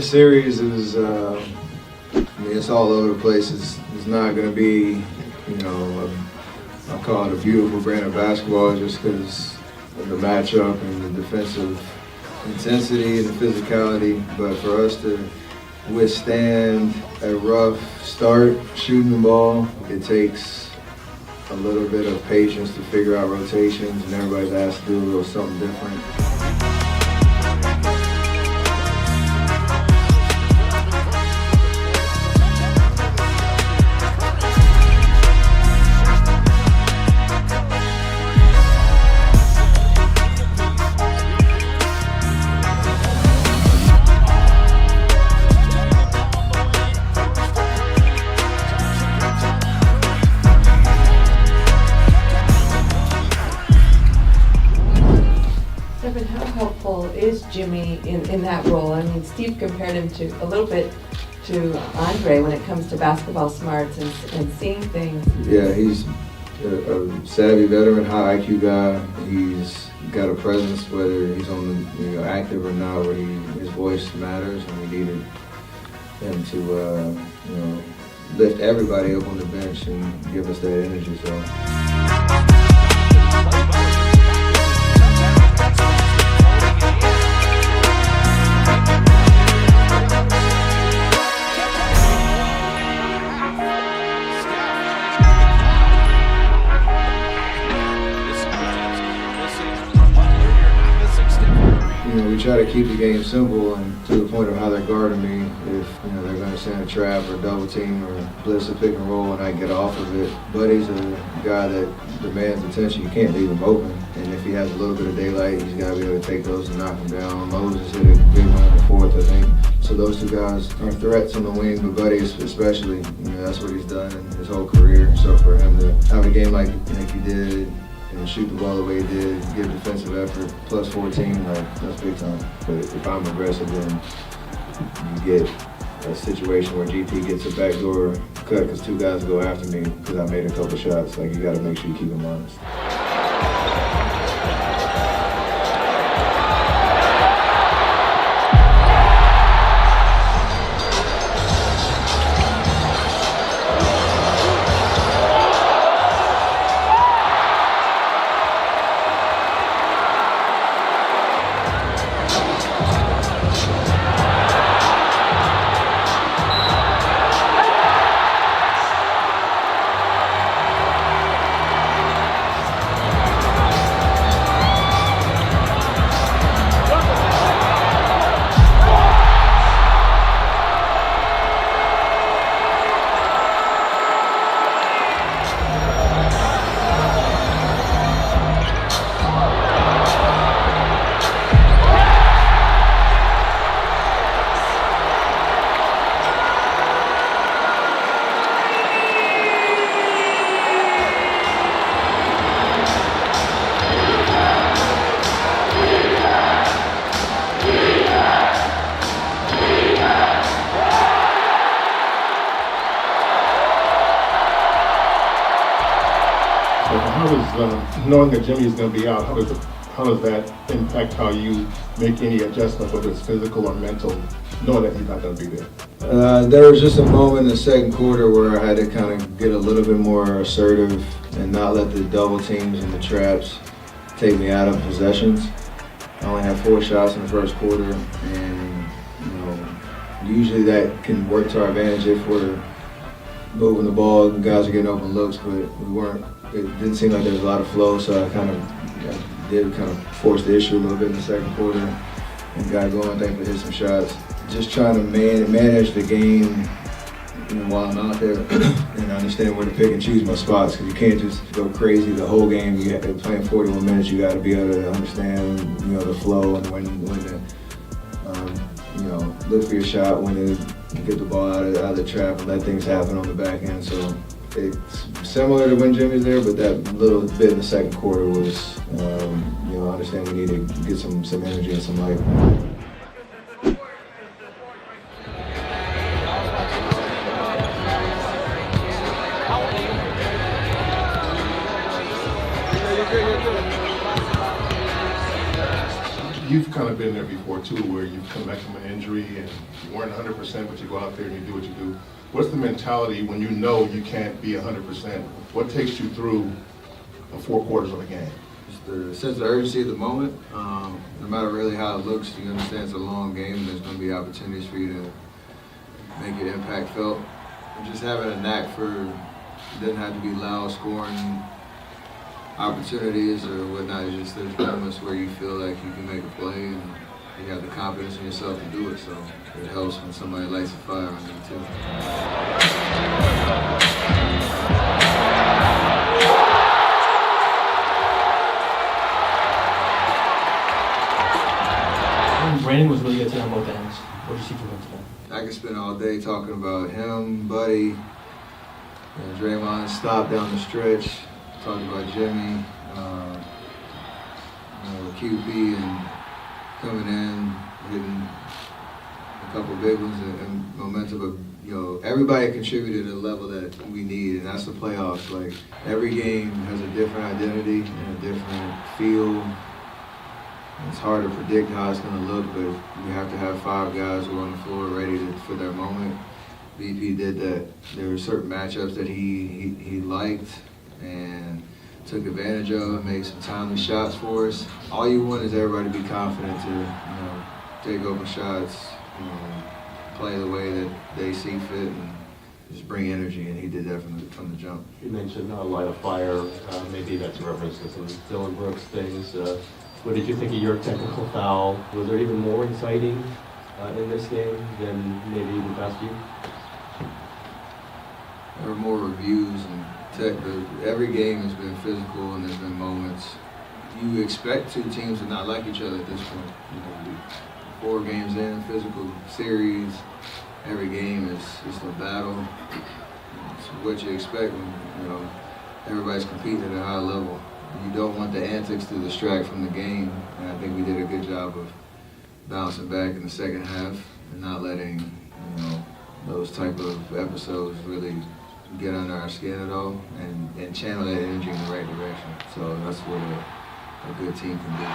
The series is, it's all over the place. It's not going to be, I call it a beautiful brand of basketball just because of the matchup and the defensive intensity and the physicality. But for us to withstand a rough start shooting the ball, it takes a little bit of patience to figure out rotations, and everybody's asked to do a little something different. How helpful is Jimmy in that role? I mean, Steve compared him a little bit to Andre when it comes to basketball smarts and seeing things. Yeah, he's a savvy veteran, high IQ guy. He's got a presence, whether he's on the active or not, where his voice matters, and we needed him to lift everybody up on the bench and give us that energy. So. We try to keep the game simple and to the point of how they're guarding me. If they're going to send a trap or double team or blitz a pick and roll and I get off of it. Buddy's a guy that demands attention. You can't leave him open. And if he has a little bit of daylight, he's got to be able to take those and knock them down. Moses hit a big one in the fourth, I think. So those two guys are threats on the wing, but Buddy especially, that's what he's done in his whole career. So for him to have a game like he did, and shoot the ball the way he did, give defensive effort, plus 14, that's big time. But if I'm aggressive, then you get a situation where GP gets a backdoor cut because two guys go after me because I made a couple shots. You got to make sure you keep them honest. How does knowing that Jimmy is going to be out, how does that impact how you make any adjustment, whether it's physical or mental, knowing that he's not going to be there? There was just a moment in the second quarter where I had to kind of get a little bit more assertive and not let the double teams and the traps take me out of possessions. I only had 4 shots in the first quarter, and usually that can work to our advantage if we're moving the ball and guys are getting open looks, but we weren't. It didn't seem like there was a lot of flow, so I did force the issue a little bit in the second quarter and got going. Thankfully hit some shots. Just trying to manage the game while I'm out there and understand where to pick and choose my spots, because you can't just go crazy the whole game. You have to playing 41 minutes. You got to be able to understand the flow and when to look for your shot, when to get the ball out of the trap and let things happen on the back end. So it's similar to when Jimmy's there, but that little bit in the second quarter was, I understand we need to get some energy and some life. You've kind of been there before too, where you've come back from an injury and weren't 100%, but you go out there and you do what you do. What's the mentality when you know you can't be 100%? What takes you through the 4 quarters of a game? Just the sense of urgency of the moment. No matter really how it looks, you understand it's a long game and there's going to be opportunities for you to make your impact felt. And just having a knack for, it doesn't have to be loud scoring opportunities or whatnot. It's just there's moments where you feel like you can make a play and you have the confidence in yourself to do it. So it helps when somebody lights a fire on you too. Brandon was really good today on both ends. What did you see from him today? I could spend all day talking about him, Buddy, Draymond stop down the stretch, talking about Jimmy, QB and coming in, hitting a couple big ones and momentum. But everybody contributed at a level that we need, and that's the playoffs. Like every game has a different identity and a different feel. It's hard to predict how it's going to look, but you have to have 5 guys who are on the floor ready for their moment. BP did that. There were certain matchups that he liked and took advantage of, made some timely shots for us. All you want is everybody to be confident to, take open shots, play the way that they see fit, and just bring energy. And he did that from the jump. You mentioned light a fire. Maybe that's a reference to some Dylan Brooks things. What did you think of your technical foul? Was there even more exciting in this game than maybe the past few? There were more reviews and every game has been physical and there's been moments. You expect 2 teams to not like each other at this point. 4 games in, physical series, every game is just a battle. It's what you expect when everybody's competing at a high level. You don't want the antics to distract from the game, and I think we did a good job of bouncing back in the second half and not letting those type of episodes really get under our skin at all, and channel that energy in the right direction. So that's what a good team can do.